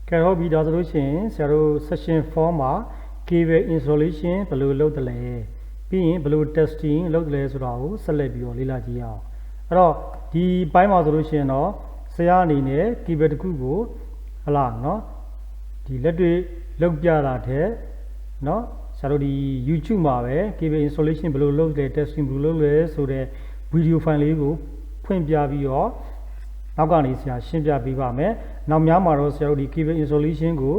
ကဲဟုတ်ပြီဒါဆိုလို့ရှိရင်ဆရာတို့ session 4မှာ cable installation ဘယ်လိုလုပ်တယ်လဲပြီးရင်ဘယ်လို testing လုပ်တယ်လဲဆိုတာကိုဆက်လက်ပြီးတော့လေ့လာကြည့်အောင်အဲ့တော့ဒီပိုင်းမှာဆိုလို့ရှိရင်တော့ဆရာအနေနဲ့ cable တစ်ခုကိုဟလာနော်ဒီလက်တွေ့လုပ်ပြတာတဲ့နော်ဆရာတို့ဒီ YouTube မှာပဲ cable installation ဘယ်လိုလုပ်တယ် testing ဘယ်လိုလုပ်လဲဆိုတဲ့ video file လေးကိုဖွင့်ပြပြီးတော့နောက်ကနေဆရာရှင်းပြပေးပါမယ်။နောက်များမှာတော့ဆရာတို့ဒီ cable installation ကို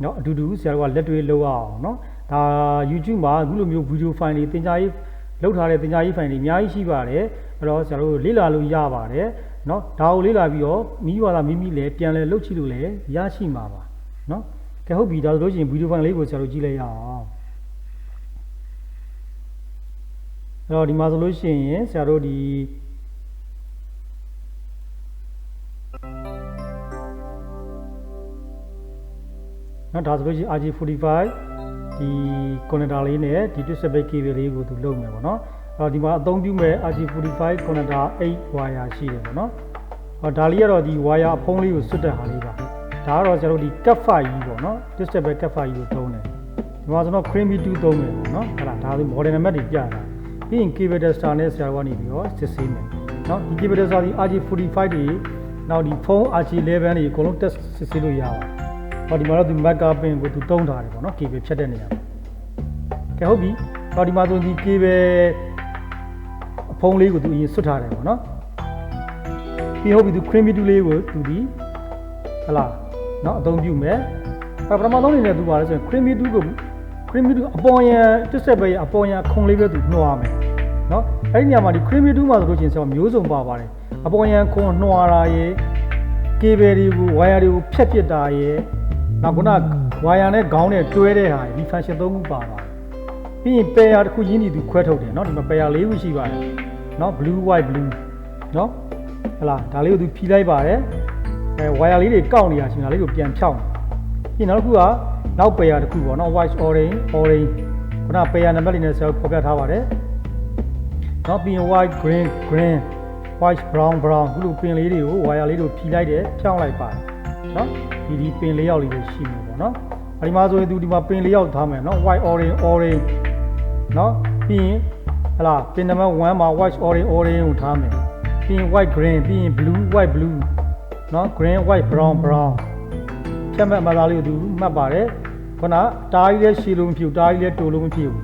เนาะအတူတူဆရာတို့ကလက်တွေ့လုပ်အောင်เนาะဒါ YouTube မှာအခုလိုမျိုး video file တွေသင်ကြားရေးလုပ်ထားတဲ့သင်ကြားရေး file တွေအများကြီးရှိပါတယ်။အဲ့တော့ဆရာတို့လေ့လာလို့ရပါတယ်เนาะဒါကိုလေ့လာပြီးတော့မိဘသားမိမိလည်းပြန်လဲလုပ်ကြည့်လို့လည်းရရှိမှာပါเนาะကဲဟုတ်ပြီဒါဆိုလို့ရှိရင် video file လေးကိုဆရာတို့ကြည့်လိုက်ရအောင်အဲ့တော့ဒီမှာဆိုလို့ရှိရင်ဆရာတို့ဒီနော်ဒါဆိုလို့ရှိရင် RG45 ဒီ connector လေးနဲ့ဒီ display cable လေးကိုသူလုပ်မယ်ပေါ့နော်အဲ့တော့ဒီမှာအသုံးပြုမဲ့ RG45 connector 8 wire ရှိတယ်ပေါ့နော်ဟောဒါလေးကတော့ဒီ wire အဖုံးလေးကိုဆွတ်တဲ့ဟာလေးပါဒါကတော့ကျွန်တော်တို့ဒီ cat5 ကြီးပေါ့နော် display cat5 ကြီးကိုသုံးတယ်ဒီမှာဆိုတော့ creamy 2သုံးမယ်ပေါ့နော်အဲ့ဒါဆို model number တွေပြတာပြီးရင် cable tester နဲ့ဆရာတို့ကနေပြီးတော့စစ်ဆေးမယ်နော်ဒီ cable tester ဒီ RG45 တွေနောက်ဒီဖုန်း RG11 တွေအကုန်လုံး test စစ်ဆေးလို့ရပါတယ်ဟောဒီမှာတော့ဒီ Mac pin ကိုသူတုံးထားတယ်ပေါ့နော် cable ဖြတ်တဲ့နေရာမှာကဲဟုတ်ပြီဟောဒီမှာဆိုဒီ cable အဖုံးလေးကိုသူအရင်ဆွတ်ထားတယ်ပေါ့နော်ပြီးဟုတ်ပြီသူ creamy 2လေးကိုသူဒီဟလာနော်အသုံးပြုမယ်ပထမဆုံးအနေနဲ့သူပါလဲဆိုရင် creamy 2ကို creamy 2အပေါ်ရန်တစ်ဆက်ပဲအပေါ်ရန်ခုံလေးပဲသူနှွားမယ်နော်အဲ့ဒီနေရာမှာဒီ creamy 2မှာဆိုလို့ရှိရင်ဆိုမျိုးစုံပါပါတယ်အပေါ်ရန်ခုံနှွားတာရေ cable တွေကို wire တွေကိုဖြတ်ပစ်တာရေနောက်ခုနဝါယာနဲ့ခေါင်းနဲ့တွဲတဲ့ဟာဒီ function 3ခုပါပါတယ်ပြီးရင် pair တစ်ခုရင်းနေသူခွဲထုတ်တယ်เนาะဒီမှာ pair 4ခုရှိပါတယ်เนาะ blue white blue เนาะဟလာဒါလေးကိုသူဖြီးလိုက်ပါတယ်ဝါယာလေးတွေကောက်နေတာရှင်ဒါလေးကိုပြန်ဖြောင်းပြီးနောက်တစ်ခုကနောက် pair တစ်ခုပေါ့เนาะ white orange ခုန pair နံပါတ်လေးနဲ့ဆရာဖော်ပြထားပါတယ်เนาะပြီးရင် white green white brown ခုလိုပင်လေးတွေကိုဝါယာလေးတို့ဖြီးလိုက်တယ်ဖြောင်းလိုက်ပါတယ်เนาะဒီပင်လေးယောက်လေးပဲရှိမှာပေါ့နော်အဲဒီမှာဆိုရင်သူဒီမှာပင်လေးယောက်ထားမယ်နော် white orange နော်ပြီးရင်ဟလာပင်နံပါတ်1မှာ white orange ကိုထားမယ်ပြီးရင် white green ပြီးရင် blue white blue နော် green white brown ဖြတ်မဲ့အမသားလေးကိုသူမှတ်ပါတယ်ခုနတားကြီးလည်းရှည်လို့မဖြစ်ဘူးတားကြီးလည်းတိုလို့မဖြစ်ဘူး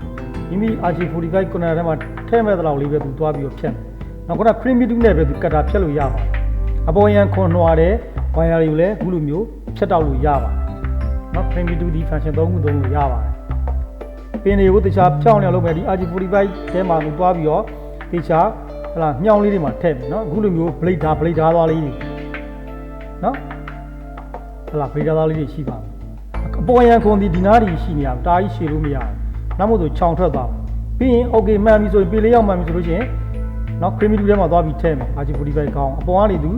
မိမိ RG45 connector ထဲမှာထည့်မဲ့သလောက်လေးပဲသူတွားပြီးတော့ဖြတ်မယ်နောက်ခုန creamy 2နဲ့ပဲသူကတ်တာဖြတ်လို့ရပါတယ်အပေါ်ရန်ခွန်နှွာတဲ့ wire တွေကိုလည်းအခုလိုမျိုးဖြတ်တောက်လို့ရပါတယ်เนาะ creamy 2ဒီ function 3ခုသုံးလို့ရပါတယ်ပင်တွေကိုတခြားဖြောင်းနေအောင်လုပ်မယ်ဒီ RG45 ထဲမှာသူတွားပြီးတော့တခြားဟလာညှောင်းလေးတွေမှာထည့်မယ်เนาะအခုလိုမျိုး blade ဓာတ်သွားလေးတွေเนาะဟလာ blade ဓာတ်သွားလေးတွေရှိပါမယ်အပေါ်ရန်ခွန်ဒီနားတွေရှိနေရတားကြီးရှည်လို့မရဘူးနောက်မို့ဆိုခြောင်ထွက်သွားပြီးရင် okay မှန်ပြီဆိုရင်ပင်လေးရောက်မှန်ပြီဆိုလို့ရှိရင်เนาะ creamy 2ထဲမှာသွားပြီးထည့်မယ် RG45 ကောင်းအပေါ်ကနေသူ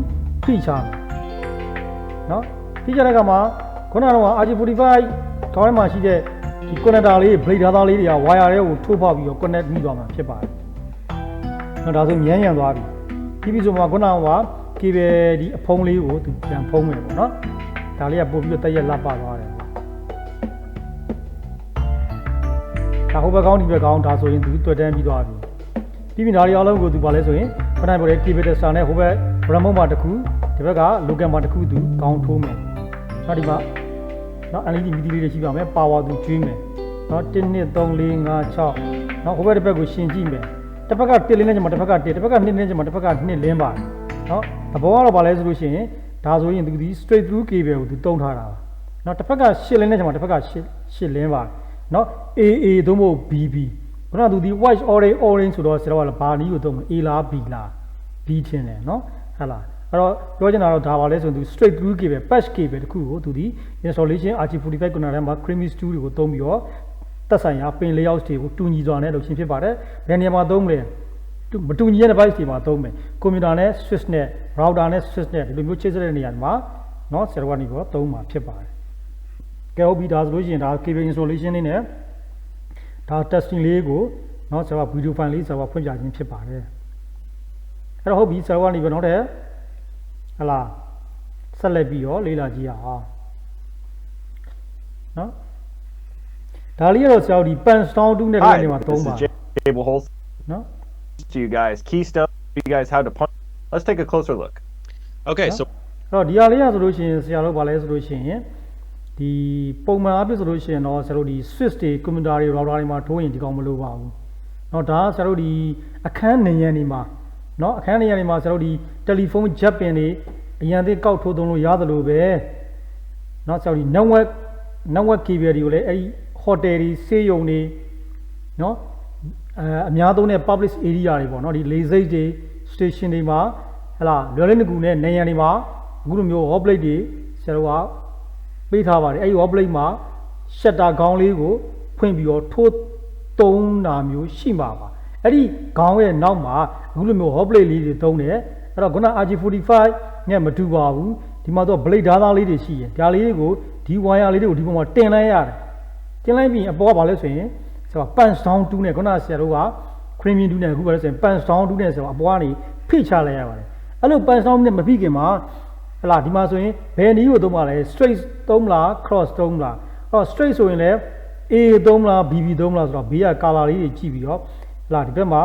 ဖိချမယ်เนาะဖိချတဲ့အခါမှာခုနကတော့ RG45 ခေါင်းထဲမှာရှိတဲ့ဒီ connector လေး blade ဓာတ်သားလေးတွေက wire တွေကိုထိုးဖောက်ပြီးတော့ connect မိသွားမှာဖြစ်ပါတယ်။နော်ဒါဆိုမြန်ရန်သွားပြီ။ပြီးပြီဆိုမှခုနက cable ဒီအဖုံးလေးကိုသူပြန်ဖုံးမယ်ပေါ့နော်။ဒါလေးကပို့ပြီးတော့တက်ရက်လက်ပသွားတယ်။ဒါဟိုဘက်ကောင်းဒီဘက်ကောင်းဒါဆိုရင်သူတွေ့တန်းပြီးသွားပြီ။ပြီးပြီဒါလေးအားလုံးကိုသူပါလဲဆိုရင်ခုနကပြောတဲ့ cable tester နဲ့ဟိုဘက် remote မှာတစ်ခုဒီဘက်က local မှာတစ်ခုသူကောင်းထိုးမယ်။နောက်ဒီမှာနော် LED မီဒီလေးတွေရှိပါမယ် power သူကျွေးမယ်နော်1 2 3 4 5 6နော်ဟိုဘက်တစ်ဘက်ကိုရှင်ကြည့်မယ်တစ်ဘက်က1လင်းနဲ့ကျမှတစ်ဘက်က1တစ်ဘက်က2လင်းကျမှတစ်ဘက်က2လင်းပါတယ်နော်အပေါ်ကတော့ဗာလဲဆိုလို့ရှိရင်ဒါဆိုရင်သူဒီ straight through cable ကိုသူတုံးထားတာပါနော်တစ်ဘက်က8လင်းနဲ့ကျမှတစ်ဘက်က8လင်းပါတယ်နော် AA သို့မဟုတ် BB ခုနကသူဒီ white orange ဆိုတော့ဆရာကဘာနည်းကိုသုံးမလဲ A လား B လား B ထင်တယ်နော်ဟုတ်လားအဲ့တော့ပြောချင်တာတော့ဒါပါလဲဆိုရင်သူ straight through cable patch cable တခုကိုသူဒီ installation RG45 connector ထဲမှာ creamy 2တွေကိုသုံးပြီးတော့သက်ဆိုင်ရာပင် layout တွေကိုတူညီစွာနဲ့လုပ်ခြင်းဖြစ်ပါတယ်ဘယ်နေရာမှာသုံးမလဲမတူညီတဲ့ device တွေမှာသုံးမယ်ကွန်ပျူတာနဲ့ switch နဲ့ router နဲ့ switch နဲ့ဒီလိုမျိုးချိတ်ဆက်တဲ့နေရာမှာเนาะဆရာကနေပြီးတော့သုံးမှာဖြစ်ပါတယ်ကဲဟုတ်ပြီဒါဆိုလို့ရှိရင်ဒါ cable installation လေးနဲ့ဒါ testing လေးကိုเนาะဆရာက video file လေးဆရာကဖွင့်ပြခြင်းဖြစ်ပါတယ်အဲ့တော့ဟုတ်ပြီဆရာကနေပြီးတော့နောက်ထပ်ဟလာဆက်လက်ပြီးတော့လေ့လာကြည့်ရအောင် နော်ဒါလေးကတော့ဆရာတို့ဒီ pan stone 2နဲ့ Hi, ဒီမှာ this သုံး is ပါ Cable Holt နော် to you guys. Keystone, you guys how to punch. Let's take a closer look. Okay, so အဲ့တော့ဒီဟာလေးကဆိုလို့ရှိရင်ဆရာတို့ဗာလဲဆိုလို့ရှိရင်ဒီပုံမှန်အဖြစ်ဆိုလို့ရှိရင်တော့ဆရာတို့ဒီ switch တွေ computer တွေ router တွေမှာထိုးရင်ဒီကောင်မလိုပါဘူးเนาะဒါကဆရာတို့ဒီအခန်းနေရန်တွေမှာเนาะအခန်းနေရန်တွေမှာဆရာတို့ဒီ telephone jack pin တွေအရန်သေးကောက်ထိုးသုံးလို့ရတယ်လို့ပဲเนาะဆရာတို့ဒီ network cable တွေကိုလည်းအဲ့ဒီ hotel တွေဆေးရုံတွေเนาะအများသုံးတဲ့ public area တွေပေါ့เนาะဒီလေဆိပ်တွေ station တွေမှာဟလာလွယ်လင်းတကူနဲ့နေရန်တွေမှာအခုလိုမျိုး hot plate တွေဆရာတို့ကပေးထားပါတယ်အဲ့ဒီ hot plate မှာ shutter ခေါင်းလေးကိုဖွင့်ပြီးတော့ထိုးသုံးတာမျိုးရှိမှာပါအဲ့ဒီခေါင်းရဲ့နောက်မှာအခုလိုမျိုး hot plate လေးတွေသုံးတယ်အဲ့တော့ခုန RG45 နဲ့မတူပါဘူးဒီမှာတော့ blade ဓာတ်သားလေးတွေရှိတယ်ဒါလေးတွေကိုဒီ wire လေးတွေကိုဒီပုံမှာတင်လိုက်ရတယ်တင်လိုက်ပြီးအပေါ်ကဘာလဲဆိုရင်ဆိုတော့ punch down 2နဲ့ခုနဆရာတို့က creaming 2နဲ့အခုဘာလဲဆိုရင် punch down 2နဲ့ဆိုတော့အပေါ်ကနေဖိချလိုက်ရပါတယ်အဲ့လို punch down နဲ့မဖိခင်မှာဟလာဒီမှာဆိုရင်ဘယ်နည်းကိုသုံးပါလဲ straight သုံးလား cross သုံးလားအဲ့တော့ straight ဆိုရင်လည်း A သုံးလား BB သုံးလားဆိုတော့ B က color လေးတွေကြည့်ပြီးတော့ဟလာဒီဘက်မှာ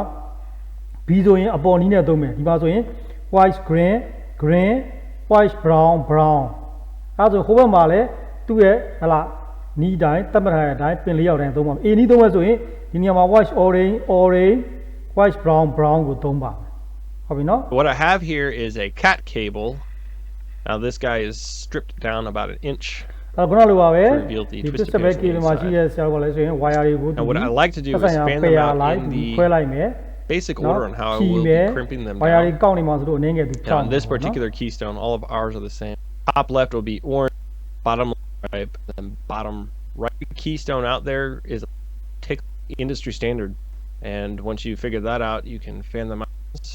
B ဆိုရင်အပေါ်နီးနဲ့သုံးမယ်ဒီမှာဆိုရင် white green white brown အဲ့ဆိုဟိုဘက်မှာလည်းသူ့ရဲ့ဟလာနီးတိုင်းတတ်မှတ်ထားတဲ့အတိုင်းပင်လေးရောက်တိုင်းသုံးပါမယ် A နီးသုံးမယ်ဆိုရင်ဒီနေရာမှာ white orange white brown ကိုသုံးပါဟုတ်ပြီနော် what I have here is a cat cable. Now this guy is stripped down about an inch. အဲ့ခုနလိုပါပဲ reveal the ဒီ twisted တစ်ပဲ pairs on ကေဘ the ယ်မှာရှိတဲ့ inside. ဆရာကလည်းဆိုရင် wire တွေကို Now what I like to do is fan them out in the ခွဲလိုက်မယ် basic order on how I will be crimping them wire တွေ down. ကောက်နေမှာဆိုတော့အနေငယ်သူ Now on this particular keystone, all of ours are the same. Top left will be orange, bottom right, and bottom right keystone out there is take industry standard. And once you figure that out, you can fan them out. It's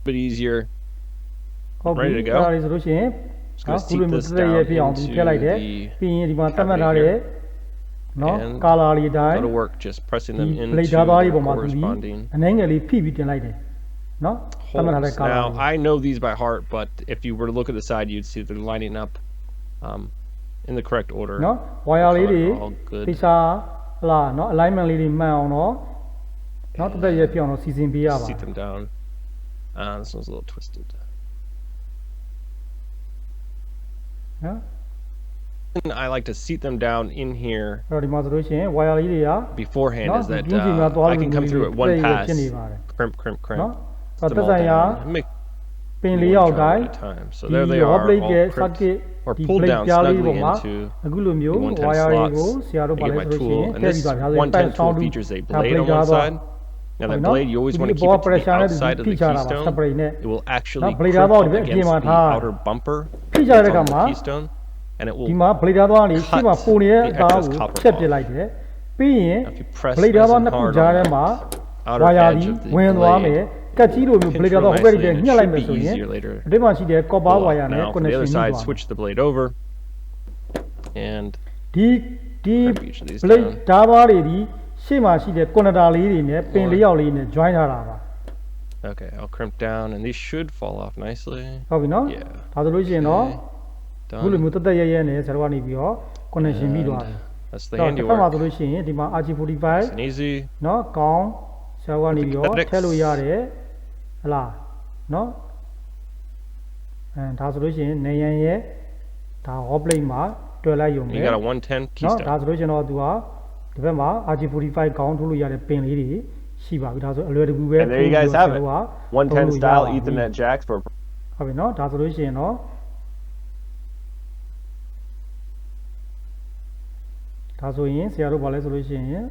a bit easier. ဟုတ်ပြီ Ready to go? အဲ့ဒါလေးဆိုလို့ရှိရင် Just နော် gonna ခုလို seat မျိုး this တက်ရ down ပြအောင်ဒီ into ထည့်လိုက်တယ် the ပြီးရင်ဒီမှာတတ်မှတ် cavity ထားတဲ့ here. နော် And color လေးတိုင်း go to work just pressing ဒီ them blade into ဓာတ်သားတွေ the ပေါ်မှာသူဒီ corresponding အနေငယ်လေးဖိပြီးတင်လိုက်တယ်နော်တတ်မှတ်ထားတဲ့ holes. color Now လေး I know these by heart, but if you were to look at the side, you'd see they're lining up in the correct order. နော် wire လေးတွေ All good. တိကျဟလာနော် alignment လေးတွေမှန်အောင်တော့နော်တက်ရပြအောင်တော့စီစဉ်ပေးရပါ Seat them down. This one's a little twisted. နော် And I like to seat them down in here အဲ့တော့ဒီမှာဆိုလို့ရှိရင် wire လေးတွေက beforehand. No, Is that you can go I can come through at one all pass, the way. crimp, crimp, crimp. နော် Sit ဆို them တော့ all သက်ဆိုင်ရာ down, make ပင်လေးယောက်တိုင်း one at a time. So ဒီ there they hot are, plate ရဲ့ all crimped circuit or ဒီ pulled plate down ပြားလေး snugly ပေါ်မှာ into အခုလိုမျိုး the 110 wire တွေကို slots. ဆရာတို့ I ပါလဲ get my ဆိုလို့ရှိရ tool, င် and ထည့် this ပြီးပါဒါဆိုရင် 110 tool features a blade on one side. Now that no, blade, you always want to you keep it to pressure the and outside of the feature keystone. separate net. It will actually No, blade crimp out up of it, against game the at hand. outer bumper Feature that's onက the မှာ keystone, and it will ဒီမှာ blade သားသွားနေရှေ့မှာပုံနေတဲ့အသား excess ကို copper ဖြတ်ပစ် off. လိုက်တယ်ပြီးရင် If you press blade nice သား and နှစ်ခု hard ကြား on ထဲ that မှာ outer wire edge ဒီ of the ဝင်သွားမယ် blade, ကတ်ကြီးလိုမျိုး pinch blade real သားဟိုဘက် nicely, တွေ and it ညှက်လိုက် should မယ် be ဆိုရင် easier later. ဒီမှာရှိတဲ့ copper Pull wire off. နဲ့ Now, from the other connection side, လုပ်သွား switch the blade over, and ဒီဒီ crimp each of these blade down. ဓာတ်သားတွေဒီရှေ့မှာရှိတဲ့ connector လေးတွေနဲ့ပင်လေးယောက်လေးနဲ့ join ထားတာပါ Okay, I'll crimp down, and these should fall off nicely. ဟုတ်ပြီနော် Yeah. ဒါဆိုလို့ရှိရင်တော့ Okay, အခုလို done. မျိုးတက်တက်ရဲရဲနဲ့ဆရာတို့ကနေပြီးတော့ connection ပြီးသွားတယ် That's the တော့တစ်ဖက်မှာ handiwork. ဆိုလို့ရှိရင်ဒီမှာ RG45 Nice and easy. เนาะကောင်းဆရာကနေပြီးတော့ Appendix. ထည့်လို့ရတယ်ဟလားเนาะဒါဆိုလို့ရှိရင်နေရန်ရဲ့ဒါ hot plate မှာတွယ်လိုက်ရုံပဲ You got a 110 เนาะ keystone. ဒါဆိုလို့ရှိရင်တော့သူကဒီဘက်မှာ RG45 ကောင်းထုတ်လို့ရတဲ့ပင်လေးတွေရှိပါပြီဒါဆိုအလွယ်တကူပဲ And there you guys have it. 110 style Ethernet jacks for ဟုတ်ပြီเนาะဒါဆိုလို့ရှိရင်တော့ဒါဆိုရင်ဆရာတို့ဗာလဲဆိုလို့ရှိရင်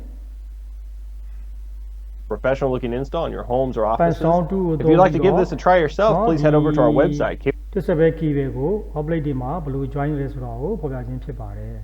professional looking install in your homes or Pan offices. Stone 2 ကို If you'd like to give this a try yourself, No, please head over to our the- website. တစ်စက်ပဲ key ပဲကို hot plate တွေမှာဘယ်လို join လဲဆိုတော့ကိုဖော်ပြခြင်းဖြစ်ပါတယ်